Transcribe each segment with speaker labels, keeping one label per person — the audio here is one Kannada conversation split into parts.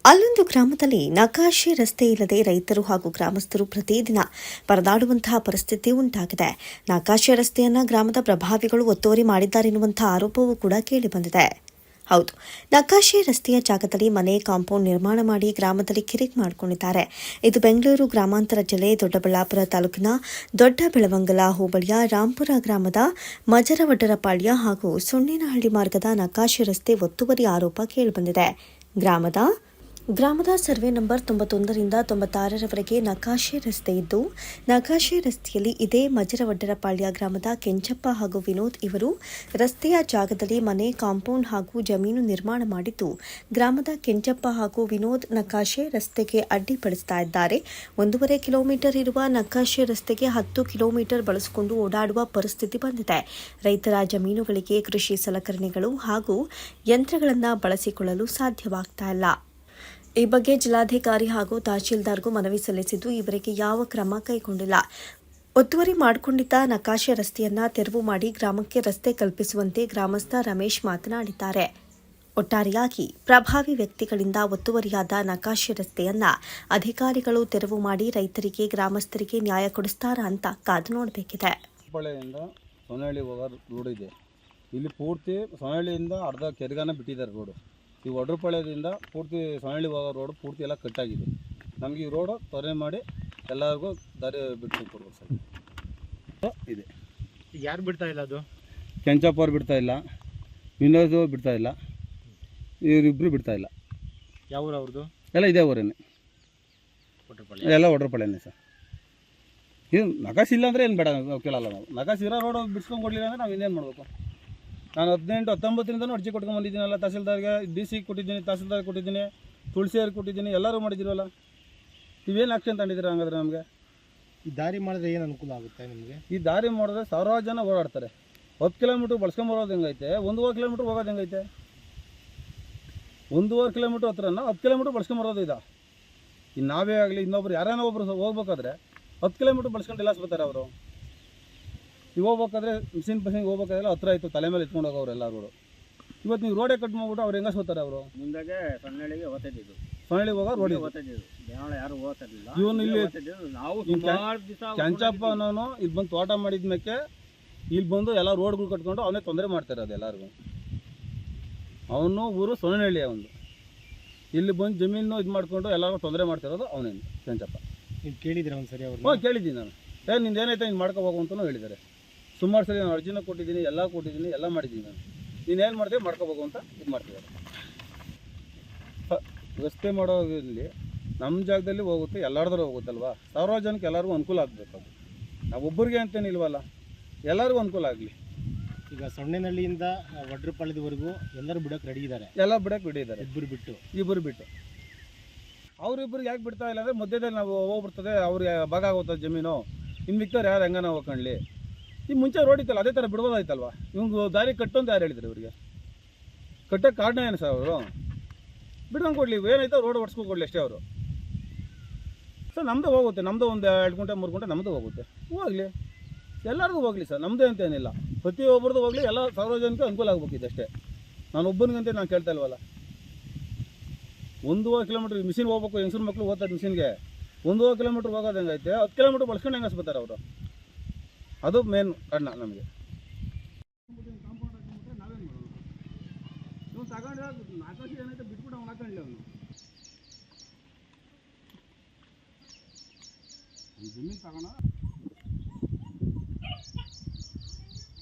Speaker 1: ಅಲ್ಲೊಂದು ಗ್ರಾಮದಲ್ಲಿ ನಕಾಶೆ ರಸ್ತೆ ಇಲ್ಲದೆ ರೈತರು ಹಾಗೂ ಗ್ರಾಮಸ್ಥರು ಪ್ರತಿದಿನ ಪರದಾಡುವಂತಹ ಪರಿಸ್ಥಿತಿ ಉಂಟಾಗಿದೆ. ನಕಾಶೆ ರಸ್ತೆಯನ್ನ ಗ್ರಾಮದ ಪ್ರಭಾವಿಗಳು ಒತ್ತುವರಿ ಮಾಡಿದ್ದಾರೆನ್ನುವಂತಹ ಆರೋಪವೂ ಕೂಡ ಕೇಳಿಬಂದಿದೆ. ಹೌದು, ನಕಾಶೆ ರಸ್ತೆಯ ಜಾಗದಲ್ಲಿ ಮನೆ ಕಾಂಪೌಂಡ್ ನಿರ್ಮಾಣ ಮಾಡಿ ಗ್ರಾಮದಲ್ಲಿ ಕಿರಿಕ್ ಮಾಡಿಕೊಂಡಿದ್ದಾರೆ. ಇದು ಬೆಂಗಳೂರು ಗ್ರಾಮಾಂತರ ಜಿಲ್ಲೆ ದೊಡ್ಡಬಳ್ಳಾಪುರ ತಾಲೂಕಿನ ದೊಡ್ಡಬೆಳವಂಗಲ ಹೋಬಳಿಯ ರಾಂಪುರ ಗ್ರಾಮದ ಮಜರವಡ್ಡರಪಾಳ್ಯ ಹಾಗೂ ಸೊನ್ನೇನಹಳ್ಳಿ ಮಾರ್ಗದ ನಕಾಶೆ ರಸ್ತೆ ಒತ್ತುವರಿ ಆರೋಪ ಕೇಳಿಬಂದಿದೆ. ಗ್ರಾಮದ ಸರ್ವೆ ನಂಬರ್ 91ರಿಂದ 96ರವರೆಗೆ ನಕಾಶೆ ರಸ್ತೆ ಇದ್ದು, ನಕಾಶೆ ರಸ್ತೆಯಲ್ಲಿ ಇದೇ ಮಜರವಡ್ಡರಪಾಳ್ಯ ಗ್ರಾಮದ ಕೆಂಚಪ್ಪ ಹಾಗೂ ವಿನೋದ್ ಇವರು ರಸ್ತೆಯ ಜಾಗದಲ್ಲಿ ಮನೆ ಕಾಂಪೌಂಡ್ ಹಾಗೂ ಜಮೀನು ನಿರ್ಮಾಣ ಮಾಡಿದ್ದು, ಗ್ರಾಮದ ಕೆಂಚಪ್ಪ ಹಾಗೂ ವಿನೋದ್ ನಕಾಶೆ ರಸ್ತೆಗೆ ಅಡ್ಡಿಪಡಿಸ್ತಾ ಇದ್ದಾರೆ. 1.5 ಕಿಲೋಮೀಟರ್ ಇರುವ ನಕಾಶೆ ರಸ್ತೆಗೆ 10 ಕಿಲೋಮೀಟರ್ ಬಳಸಿಕೊಂಡು ಓಡಾಡುವ ಪರಿಸ್ಥಿತಿ ಬಂದಿದೆ. ರೈತರ ಜಮೀನುಗಳಿಗೆ ಕೃಷಿ ಸಲಕರಣೆಗಳು ಹಾಗೂ ಯಂತ್ರಗಳನ್ನು ಬಳಸಿಕೊಳ್ಳಲು ಸಾಧ್ಯವಾಗ್ತಾ ಇಲ್ಲ. ಈ ಬಗ್ಗೆ ಜಿಲ್ಲಾಧಿಕಾರಿ ಹಾಗೂ ತಹಶೀಲ್ದಾರ್ಗೂ ಮನವಿ ಸಲ್ಲಿಸಿದ್ದು, ಇವರಿಗೆ ಯಾವ ಕ್ರಮ ಕೈಗೊಂಡಿಲ್ಲ. ಒತ್ತುವರಿ ಮಾಡಿಕೊಂಡಿದ್ದ ನಕಾಶೆ ರಸ್ತೆಯನ್ನ ತೆರವು ಮಾಡಿ ಗ್ರಾಮಕ್ಕೆ ರಸ್ತೆ ಕಲ್ಪಿಸುವಂತೆ ಗ್ರಾಮಸ್ಥ ರಮೇಶ್ ಮಾತನಾಡಿದ್ದಾರೆ. ಒಟ್ಟಾರೆಯಾಗಿ ಪ್ರಭಾವಿ ವ್ಯಕ್ತಿಗಳಿಂದ ಒತ್ತುವರಿಯಾದ ನಕಾಶೆ ರಸ್ತೆಯನ್ನ ಅಧಿಕಾರಿಗಳು ತೆರವು ಮಾಡಿ ರೈತರಿಗೆ ಗ್ರಾಮಸ್ಥರಿಗೆ ನ್ಯಾಯ ಕೊಡಿಸ್ತಾರಾ ಅಂತ ಕಾದು ನೋಡಬೇಕಿದೆ.
Speaker 2: ಸೊನಹಳ್ಳಿ ಹೋಗೋ ರೋಡ್ ಇದೆ. ಇಲ್ಲಿ ಪೂರ್ತಿ ಸೊನಹಳ್ಳಿಯಿಂದ ಅರ್ಧ ಕೆರೆಗಾನ ಬಿಟ್ಟಿದ್ದಾರೆ ರೋಡು. ಈ ಒಡ್ರಪಾಳ್ಯದಿಂದ ಪೂರ್ತಿ ಸೊನಹಳ್ಳಿ ಹೋಗೋ ರೋಡ್ ಪೂರ್ತಿ ಎಲ್ಲ ಕಟ್ಟಾಗಿದೆ. ನಮಗೆ ಈ ರೋಡು ತೊರೆ ಮಾಡಿ ಎಲ್ಲರಿಗೂ ದಾರಿ ಬಿಟ್ಟು ಕೊಡ್ಬೇಕು ಸರ್. ಇದೆ
Speaker 3: ಯಾರು ಬಿಡ್ತಾ ಇಲ್ಲ? ಅದು
Speaker 2: ಕೆಂಚಪ್ಪ ಅವ್ರು ಬಿಡ್ತಾ ಇಲ್ಲ, ವಿನೋದ್ ಬಿಡ್ತಾ ಇಲ್ಲ, ಇವರಿಬ್ಬರು ಬಿಡ್ತಾ ಇಲ್ಲ.
Speaker 3: ಯಾವ ಊರು ಅವ್ರದ್ದು?
Speaker 2: ಎಲ್ಲ ಇದೇ ಊರೇನೆ, ಎಲ್ಲ ಒಡ್ರಪಾಳ್ಯನೇ ಸರ್. ಇದು ನಕಾಶ್ ಇಲ್ಲ ಅಂದರೆ ಏನು ಬೇಡ, ನಾವು ಕೇಳಲ್ಲ. ನಾವು ನಕಾಶ್ ಇರೋ ರೋಡ್ ಬಿಡ್ಸ್ಕೊಂಡು ಕೊಡಲಿಲ್ಲ ಅಂದರೆ ನಾವು ಇನ್ನೇನು ಮಾಡಬೇಕು? ನಾನು 18-19ರಿಂದನೂ ಅರ್ಜಿ ಕೊಟ್ಕೊಂಡು ಬಂದಿದ್ದೀನಲ್ಲ. ತಹಸೀಲ್ದಾರ್ಗೆ, DC ಕೊಟ್ಟಿದ್ದೀನಿ, ತಹಸೀಲ್ದಾರ್ಗೆ ಕೊಟ್ಟಿದ್ದೀನಿ, ತುಳಸಿಯವ್ರಿಗೆ ಕೊಟ್ಟಿದ್ದೀನಿ, ಎಲ್ಲರೂ ಮಾಡಿದ್ದೀರಲ್ಲ. ನೀವೇನು ಆಕ್ಷನ್ ತಗೊಂಡಿದ್ದೀರ ಹಂಗಾದ್ರೆ? ನಮಗೆ
Speaker 3: ಈ ದಾರಿ ಮಾಡಿದ್ರೆ ಏನು ಅನುಕೂಲ ಆಗುತ್ತೆ ನಿಮಗೆ?
Speaker 2: ಈ ದಾರಿ ಮಾಡಿದ್ರೆ ಸಾವಿರಾರು ಜನ ಓಡಾಡ್ತಾರೆ. 10 ಕಿಲೋಮೀಟ್ರ್ ಬಳಸ್ಕೊಂಬರೋದು ಹೆಂಗೈತೆ, 1.5 ಕಿಲೋಮೀಟ್ರ್ ಹೋಗೋದು ಹೆಂಗೈತೆ? 1.5 ಕಿಲೋಮೀಟ್ರ್ ಹತ್ರನ 10 ಕಿಲೋಮೀಟ್ರ್ ಬಳಸ್ಕೊಂಬರೋದು ಇದೆ. ಇನ್ನು ನಾವೇ ಆಗಲಿ ಇನ್ನೊಬ್ರು ಯಾರೇನೋ ಒಬ್ಬರು ಹೋಗ್ಬೇಕಾದ್ರೆ 10 ಕಿಲೋಮೀಟ್ರ್ ಬಳಸ್ಕೊಂಡು ಎಲ್ಲ ಬರ್ತಾರೆ ಅವರು. ನೀವು ಹೋಗ್ಬೇಕಾದ್ರೆ ಮಿಷಿನ್ ಹೋಗ್ಬೇಕಾದ್ರೆ ಹತ್ರ ಆಯಿತು, ತಲೆ ಮೇಲೆ ಎತ್ಕೊಂಡು ಹೋಗೋರು ಎಲ್ಲರೂ. ಇವತ್ತು ನೀವು ರೋಡೇ ಕಟ್ ಮಾಡ್ಬಿಟ್ಟು ಅವ್ರು ಹೆಂಗೆ ಹೋಗ್ತಾರೆ ಅವರು?
Speaker 4: ಮುಂದಾಗೆ ಸೊನ್ನೆಳ್ಳಿಗೆ ಓದ್ತಿದ್ದು,
Speaker 2: ಸೊನ್ನೆಳ್ಳಿಗೆ ಹೋಗೋ ರೋಡ್
Speaker 4: ಓದ್ತಿದ್ದು, ಯಾರು ಓದ್ತಿರ್ಲಿಲ್ಲ.
Speaker 2: ಇವನು ಇಲ್ಲಿ
Speaker 4: ನಾವು
Speaker 2: ಕೆಂಚಪ್ಪ ಅನ್ನೋನು ಇಲ್ಲಿ ಬಂದು ತೋಟ ಮಾಡಿದ ಮೇಲೆ ಇಲ್ಲಿ ಬಂದು ಎಲ್ಲ ರೋಡ್ಗಳು ಕಟ್ಕೊಂಡು ಅವನೇ ತೊಂದರೆ ಮಾಡ್ತಾರೆ ಅದು ಎಲ್ಲರಿಗೂ. ಅವನು ಊರು ಸೊನ್ನೆಳ್ಳಿ. ಅವನು ಇಲ್ಲಿ ಬಂದು ಜಮೀನು ಇದು ಮಾಡಿಕೊಂಡು ಎಲ್ಲರಿಗೂ ತೊಂದರೆ ಮಾಡ್ತಿರೋದು ಅವನೇನು ಕೆಂಚಪ್ಪ.
Speaker 3: ನೀವು ಕೇಳಿದ್ರೆ ಒಂದು ಸರಿ ಅವ್ರು?
Speaker 2: ಕೇಳಿದ್ದೀನಿ ನಾನು. ನಿಂದು ಏನೈತೆ ನೀನು ಮಾಡ್ಕೋಬೇಕು ಅಂತಲೂ ಹೇಳಿದ್ದಾರೆ. ಸುಮಾರು ಸರಿ ನಾನು ಅರ್ಜಿನ ಕೊಟ್ಟಿದ್ದೀನಿ, ಎಲ್ಲ ಕೊಟ್ಟಿದ್ದೀನಿ, ಎಲ್ಲ ಮಾಡಿದ್ದೀನಿ. ನಾನು ನೀನೇನು ಮಾಡ್ತೀವಿ ಮಾಡ್ಕೋಬೇಕು ಅಂತ ಇದು ಮಾಡ್ತಿದ್ದಾರೆ. ರಸ್ತೆ ಮಾಡೋದ್ರಲ್ಲಿ ನಮ್ಮ ಜಾಗದಲ್ಲಿ ಹೋಗುತ್ತೆ, ಎಲ್ಲರದ್ರೂ ಹೋಗುತ್ತಲ್ವ. ಸಾವಿರಾರು ಜನಕ್ಕೆ ಎಲ್ಲರಿಗೂ ಅನುಕೂಲ ಆಗಬೇಕು. ಅದು ನಾವು ಒಬ್ಬರಿಗೆ ಅಂತೇನಿಲ್ವಲ್ಲ, ಎಲ್ಲರಿಗೂ ಅನುಕೂಲ ಆಗಲಿ.
Speaker 3: ಈಗ ಸೊನ್ನೆನಹಳ್ಳಿಯಿಂದ ವಡ್ರಪಾಳ್ಯದವರೆಗೂ ಎಲ್ಲರೂ ಬಿಡೋಕೆ ರೆಡಿ ಇದ್ದಾರೆ.
Speaker 2: ಎಲ್ಲ ಬಿಡೋಕೆ ರೆಡಿ ಇದ್ದಾರೆ. ಇಬ್ಬರು ಬಿಟ್ಟು ಅವ್ರಿಬ್ಬರಿಗೆ ಯಾಕೆ ಬಿಡ್ತಾ ಇಲ್ಲ ಅಂದರೆ, ಮಧ್ಯದಲ್ಲಿ ನಾವು ಹೋಗ್ಬಿಡ್ತದೆ, ಅವ್ರಿಗೆ ಭಾಗ ಆಗುತ್ತೆ ಜಮೀನು. ಇನ್ನು ಮಿಕ್ತವ್ರು ಯಾರು ಹೆಂಗ ನಾವು ಹೋಗ್ಕೊಳ್ಳಿ. ಈ ಮುಂಚೆ ರೋಡ್ ಇತ್ತಲ್ಲ, ಅದೇ ಥರ ಬಿಡ್ಬೋದಾಯ್ತಲ್ವ? ಇವ್ಗೆ ದಾರಿ ಕಟ್ಟು ಅಂತ ಯಾರು ಹೇಳಿದ್ರು? ಇವರಿಗೆ ಕಟ್ಟೋಕ್ಕೆ ಕಾರಣ ಏನು ಸರ್? ಅವರು ಬಿಡೋಂಗೆ ಕೊಡಲಿ, ಏನಾಯ್ತು ರೋಡ್ ಓಡಿಸ್ಕೊಂಡು ಕೊಡಲಿ ಅಷ್ಟೇ ಅವರು. ಸರ್ ನಮ್ಮದು ಹೋಗುತ್ತೆ, ನಮ್ಮದು ಒಂದು 2 ಗಂಟೆ 3 ಗಂಟೆ ನಮ್ಮದು ಹೋಗುತ್ತೆ. ಹೋಗಲಿ, ಎಲ್ಲರಿಗೂ ಹೋಗಲಿ ಸರ್, ನಮ್ಮದೇ ಅಂತ ಏನಿಲ್ಲ. ಪ್ರತಿಯೊಬ್ಬರದ್ದು ಹೋಗಲಿ, ಎಲ್ಲ ಸಾವಿರಾರು ಜನಕ್ಕೆ ಅನುಕೂಲ ಆಗಬೇಕಿದೆ ಅಷ್ಟೇ. ನಾನು ಒಬ್ಬನಿಗಂತೆ ನಾನು ಕೇಳ್ತಾ ಇಲ್ವಲ್ಲ. 1.5 ಕಿಲೋಮೀಟ್ರ್ ಮಿಷಿನ್ ಹೋಗ್ಬೇಕು, ಹೆಂಗಸ್ರ ಮಕ್ಕಳು ಹೋಗ್ತಾರೆ ಮಿಷಿನ್ಗೆ. 1.5 ಕಿಲೋಮೀಟ್ರ್ ಹೋಗೋದು ಹೆಂಗೈತೆ? 10 ಕಿಲೋಮೀಟ್ರ್ ಬಳಸ್ಕೊಂಡು ಹೆಂಗೆ ಹಸ್ಬತ್ತಾರೆ ಅವರು? ಅದು ಮೇನ್ ಕಾರಣ ನಮಗೆ. ನಾವೇನು ಮಾಡೋದು? ಇವ್ನು ತಗೊಂಡು ನಾಲ್ಕು ಏನೈತೆ ಬಿಟ್ಬಿಟ್ಟು ಅವ್ನು ಹಾಕೊಂಡ್ಲಿ. ಅವನು ಜಮೀನು ತಗೋಣ.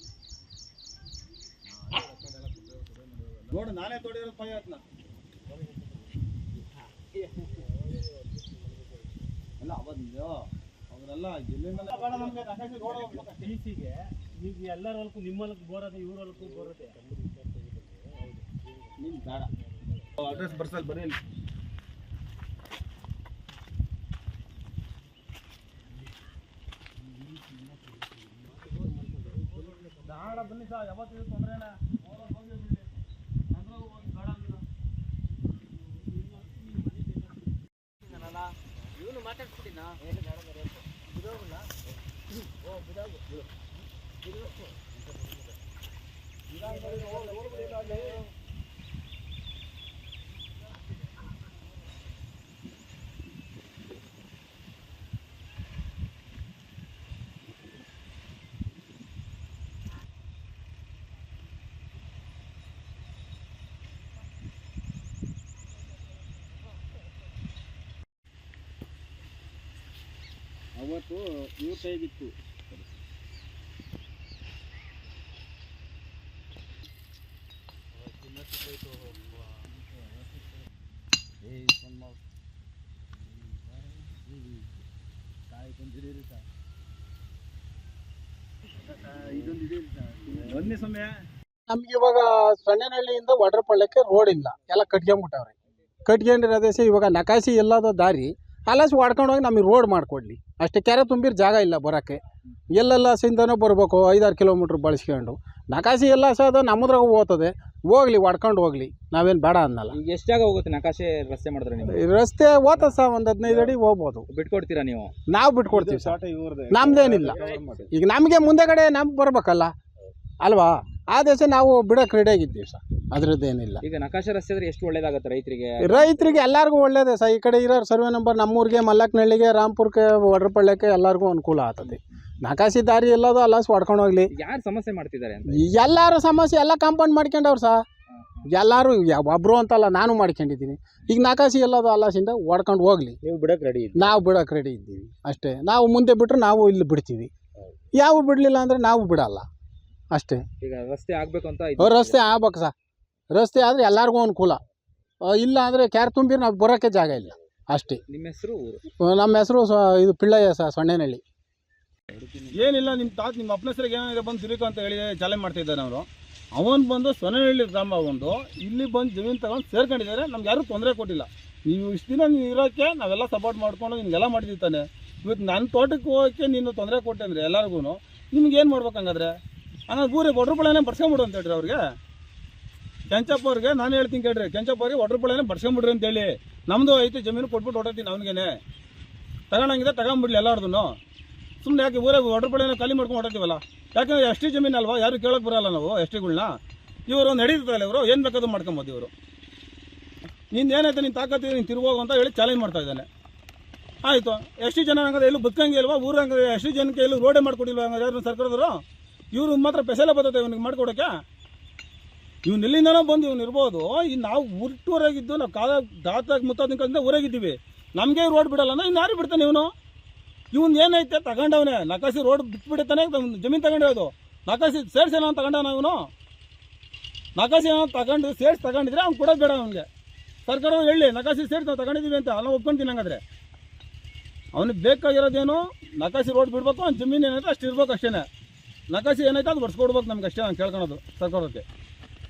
Speaker 2: ನೋಡು, ನಾನೇ ತೋಡಿರೋದು ಪೈ ಆತ್ನ ಎಲ್ಲ ಅವತ್ತು ಅವರೆಲ್ಲ ಎಲ್ಲಿಂದ
Speaker 3: ಟಿಸಿಗೆ ಈಗ ಎಲ್ಲರ ಹೊಲಕ್ಕೂ ನಿಮ್ಮ ಹೊಲಕ್ಕೆ ಬೋರದೆ, ಇವ್ರ ಹೊಲಕ್ಕೂ ಬೋರದೆ.
Speaker 2: ನಿಮ್ಮ ಬೇಡ ಅಡ್ರೆಸ್ ಬರ್ಸಲ್ಲಿ ಬರೀ. ಬೇಡ ಬನ್ನಿ ಸರ್, ಯಾವತ್ತಿದ್ರು ತೊಂದರೆನ
Speaker 4: ಇವನು ಮಾತಾಡ್ಬಿಟ್ಟಿನ ಅವತ್ತು ಇವ್ರ ಕೈಗಿತ್ತು.
Speaker 2: ಒಂದೇ ಸಮಯ
Speaker 5: ನಮ್ಗೆ ಇವಾಗ ಸೊನ್ನೆನಹಳ್ಳಿಯಿಂದ ವಡ್ರಪಳ್ಳಕ್ಕೆ ರೋಡ್ ಇಲ್ಲ, ಎಲ್ಲ ಕಟ್ಕೊಂಬಿಟ್ಟವ್ರೆ. ಕಟ್ಕೊಂಡಿರೋದೇಸಿ ಇವಾಗ ನಕಾಸಿ ಎಲ್ಲದ ದಾರಿ ಅಲ್ಲಸಿ ಹೊಡ್ಕೊಂಡು ಹೋಗಿ ನಮಗೆ ರೋಡ್ ಮಾಡಿಕೊಡ್ಲಿ ಅಷ್ಟೇ. ಕೆರೆ ತುಂಬಿರ ಜಾಗ ಇಲ್ಲ ಬರೋಕ್ಕೆ, ಎಲ್ಲೆಲ್ಲ ಸಿಂದನೂ ಬರಬೇಕು 5-6 ಕಿಲೋಮೀಟ್ರ್ ಬಳಸ್ಕೊಂಡು. ನಕಾಸಿ ಎಲ್ಲ ಸಹ ನಮ್ಮದ್ರಾಗ ಹೋಗ್ತದೆ, ಹೋಗ್ಲಿ ಹೊಡ್ಕೊಂಡು ಹೋಗ್ಲಿ, ನಾವೇನು ಬೇಡ ಅನ್ನಲ್ಲ.
Speaker 6: ಈಗ ಎಷ್ಟು ಜಾಗ ಹೋಗುತ್ತೆ ನಕಾಶೆ ರಸ್ತೆ ಮಾಡಿದ್ರೆ ನೀವು?
Speaker 5: ಈ ರಸ್ತೆ ಹೋಗ್ತದೆ ಸಹ ಒಂದು 15 ಅಡಿ ಹೋಗ್ಬೋದು.
Speaker 6: ಬಿಟ್ಕೊಡ್ತೀರಾ ನೀವು?
Speaker 5: ನಾವು ಬಿಟ್ಕೊಡ್ತೀವಿ ಸರ್, ನಮ್ದೇನಿಲ್ಲ. ಈಗ ನಮಗೆ ಮುಂದೆಗಡೆ ನಮ್ಗೆ ಬರ್ಬೇಕಲ್ಲ ಅಲ್ವಾ, ಆ ದೇಶ ನಾವು ಬಿಡೋಕೆ ರೆಡಿಯಾಗಿದ್ದೀವಿ ಸರ್, ಅದ್ರದ್ದೇನಿಲ್ಲ.
Speaker 6: ಈಗ ನಕಾಶೆ ರಸ್ತೆ ಆದರೆ ಎಷ್ಟು ಒಳ್ಳೇದಾಗುತ್ತೆ
Speaker 5: ರೈತರಿಗೆ ಎಲ್ಲರಿಗೂ ಒಳ್ಳೇದೇ ಸರ್. ಈ ಕಡೆ ಇರೋ ಸರ್ವೆ ನಂಬರ್ ನಮ್ಮೂರಿಗೆ, ಮಲ್ಲಕ್ನಹಳ್ಳಿಗೆ, ರಾಂಪುರಕ್ಕೆ, ವಡ್ರಪಳ್ಳಕ್ಕೆ ಎಲ್ಲರಿಗೂ ಅನುಕೂಲ ಆಗ್ತದೆ. ನಕಾಸಿ ದಾರಿ ಎಲ್ಲದು ಅಲ್ಲಸ್ ಹೊಡ್ಕೊಂಡು ಹೋಗ್ಲಿ.
Speaker 6: ಯಾರು ಸಮಸ್ಯೆ ಮಾಡ್ತಿದ್ದಾರೆ ಅಂತ?
Speaker 5: ಎಲ್ಲರೂ ಸಮಸ್ಯೆ ಎಲ್ಲ ಕಾಂಪೌಂಡ್ ಮಾಡ್ಕೊಂಡವ್ರು ಸರ್, ಎಲ್ಲರೂ ಒಬ್ರು ಅಂತಲ್ಲ, ನಾನು ಮಾಡ್ಕೊಂಡಿದ್ದೀನಿ. ಈಗ ನಕಾಸಿ ಎಲ್ಲದು ಅಲ್ಲಸಿಂದ ಹೊಡ್ಕೊಂಡು ಹೋಗ್ಲಿ,
Speaker 3: ನೀವು ಬಿಡಕ್ಕೆ ರೆಡಿ ಇದ್ದೀವಿ.
Speaker 5: ನಾವು ಬಿಡೋಕೆ ರೆಡಿ ಇದ್ದೀವಿ ಅಷ್ಟೇ. ನಾವು ಮುಂದೆ ಬಿಟ್ಟರೆ ನಾವು ಇಲ್ಲಿ ಬಿಡ್ತೀವಿ, ಯಾವ ಬಿಡಲಿಲ್ಲ ಅಂದರೆ ನಾವು ಬಿಡಲ್ಲ ಅಷ್ಟೇ.
Speaker 6: ಈಗ ರಸ್ತೆ ಆಗಬೇಕು ಅಂತ
Speaker 5: ರಸ್ತೆ ಆಗ್ಬೇಕು ಸರ್, ರಸ್ತೆ ಆದರೆ ಎಲ್ಲರಿಗೂ ಅನುಕೂಲ. ಇಲ್ಲ ಅಂದರೆ ಕ್ಯಾರ್ ತುಂಬಿರಿ ನಾವು ಬರೋಕ್ಕೆ ಜಾಗ ಇಲ್ಲ ಅಷ್ಟೇ.
Speaker 6: ನಿಮ್ಮ ಹೆಸರು ಊರು?
Speaker 5: ನಮ್ಮ ಹೆಸರು ಇದು ಪಿಳ್ಳಯ್ಯ ಸರ್, ಸೊನ್ನೆನಹಳ್ಳಿ.
Speaker 2: ಏನಿಲ್ಲ, ನಿಮ್ಮ ಅಪ್ಪನ ಹೆಸರಿಗೆ ಏನಾಗಿದೆ ಬಂದು ತಿರುಕು ಅಂತ ಹೇಳಿ ಚಾಲೆಂಜ್ ಮಾಡ್ತಿದ್ದಾನೆ ಅವರು. ಅವನು ಬಂದು ಸೊನ್ನೆನಹಳ್ಳಿ ಗ್ರಾಮ ಒಂದು ಇಲ್ಲಿ ಬಂದು ಜಮೀನು ತಗೊಂಡು ಸೇರ್ಕೊಂಡಿದ್ದಾರೆ. ನಮ್ಗೆ ಯಾರೂ ತೊಂದರೆ ಕೊಟ್ಟಿಲ್ಲ. ನೀವು ಇಷ್ಟು ದಿನ ನೀವು ಇರೋಕ್ಕೆ ನಾವೆಲ್ಲ ಸಪೋರ್ಟ್ ಮಾಡ್ಕೊಂಡು ನಿಮಗೆಲ್ಲ ಮಾಡಿದ್ದಾನೆ. ಇವತ್ತು ನನ್ನ ತೋಟಕ್ಕೆ ಹೋಗೋಕ್ಕೆ ನೀನು ತೊಂದರೆ ಕೊಟ್ಟೆ ಅಂದರೆ ಎಲ್ಲರಿಗೂ ನಿಮ್ಗೆ ಏನು ಮಾಡ್ಬೇಕು ಹಂಗಾದ್ರೆ? ಹಂಗಾದ್ರೆ ಊರಿಗೆ ವಡ್ರಪಳ್ಳನೇ ಬಡ್ಸ್ಕೊಂಬಿಡು ಅಂತ ಹೇಳ್ರಿ ಅವ್ರಿಗೆ. ಕೆಂಚಪ್ಪ ಅವ್ರಿಗೆ ನಾನು ಹೇಳ್ತೀನಿ ಕೇಳ್ರಿ, ಕೆಂಚಪ್ಪ ಅವ್ರಿಗೆ ವಡ್ರಪಳ್ಳನೇ ಬಡ್ಸ್ಕೊಂಬಿಡ್ರಿ ಅಂತೇಳಿ. ನಮ್ಮದು ಐತೆ ಜಮೀನು ಕೊಟ್ಬಿಟ್ಟು ಹೊರಡ್ತೀನಿ ಅವನಿಗೇನೆ. ತಗೊಂಡಂಗಿದೆ ತಗೊಂಬಿಡ್ಲಿ ಎಲ್ಲಾರ್ದು. ಸುಮ್ಮನೆ ಯಾಕೆ ಊರಾಗ ವಡ್ರಪಳ್ಳನೇ ಖಾಲಿ ಮಾಡ್ಕೊಂಡು ಹೊರಡ್ತೀವಲ್ಲ? ಯಾಕಂದ್ರೆ ಎಸ್ ಟಿ ಜಮೀನು ಅಲ್ವಾ, ಯಾರು ಕೇಳೋಕೆ ಬರೋಲ್ಲ ನಾವು ಎಸ್ ಟಿಗಳನ್ನ. ಇವರು ನಡೀತಲ್ಲ, ಇವರು ಏನು ಬೇಕಾದ್ರೂ ಮಾಡ್ಕೊಬೋದು. ಇವರು ನಿಂದು ಏನೈತೆ ನಿನ್ನ ತಾಕತ್ತು ನೀನು ತಿರುಗೋಗು ಅಂತ ಹೇಳಿ ಚಾಲೆಂಜ್ ಮಾಡ್ತಾ ಇದ್ದಾನೆ. ಆಯಿತು, ಎಷ್ಟು ಜನ ಹಂಗಾದ್ರೆ ಎಲ್ಲೂ ಬದುಕಂಗೆ ಇಲ್ವಾ ಊರು? ಹಂಗಾದ್ರೆ ಎಷ್ಟು ಜನಕ್ಕೆ ಎಲ್ಲೂ ರೋಡೇ ಮಾಡ್ಕೊಟ್ಟಿಲ್ವ ಹಂಗಾದ್ರೆ ಯಾರು ಸರ್ಕಾರದವರು? ಇವರು ಮಾತ್ರ ಪೆಸಲೆ ಬರ್ತದೆ ಇವನಿಗೆ ಮಾಡ್ಕೊಡೋಕ್ಕೆ. ಇವ್ನು ಎಲ್ಲಿಂದನೋ ಬಂದು ಇವ್ನು ಇರ್ಬೋದು. ಈ ನಾವು ಊರಾಗಿದ್ದು ನಾವು ದಾತಾಗಿ ಮುತ್ತಾದಿಂದ ಊರಾಗಿದ್ದೀವಿ. ನಮಗೆ ರೋಡ್ ಬಿಡಲ್ಲ ಅಂದ್ರೆ ಇನ್ನು ಯಾರು ಬಿಡ್ತಾನೆ ಇವನು? ಇವನು ಏನೈತೆ ತಗೊಂಡವನೇ ನಕಾಸಿ ರೋಡ್ ಬಿಟ್ಬಿಡ್ತಾನೆ, ಜಮೀನು ತಗೊಂಡಿರೋದು. ನಕಾಸಿ ಸೇರ್ಸಿ ಏನೋ ತಗೊಂಡವನ ಇವನು. ನಕಾಸಿ ಏನೋ ತಗೊಂಡಿದ್ರೆ ಅವ್ನು ಕೊಡೋದು ಬೇಡ ಅವನಿಗೆ. ಸರ್ಕಾರ ಹೇಳಿ ನಕಾಸಿ ಸೇರಿಸಿ ನಾವು ತಗೊಂಡಿದ್ದೀವಿ ಅಂತ ನಾವು ಒಪ್ಕೊಂತೀನಿ. ಹಂಗಾದ್ರೆ ಅವನಿಗೆ ಬೇಕಾಗಿರೋದೇನು ನಕಾಸಿ ರೋಡ್ ಬಿಡ್ಬೇಕು, ಅವ್ನು ಜಮೀನು ಏನೈತೆ ಅಷ್ಟು ಇರ್ಬೇಕು ಅಷ್ಟೇ. ನಕಾಸಿ ಏನೈತೆ ಅದು ಬರ್ಸ್ಕೊಡ್ಬೇಕು ನಮ್ಗೆ ಅಷ್ಟೇ. ನಾನು ಕೇಳ್ಕೊಳೋದು ಸರ್ಕಾರಕ್ಕೆ.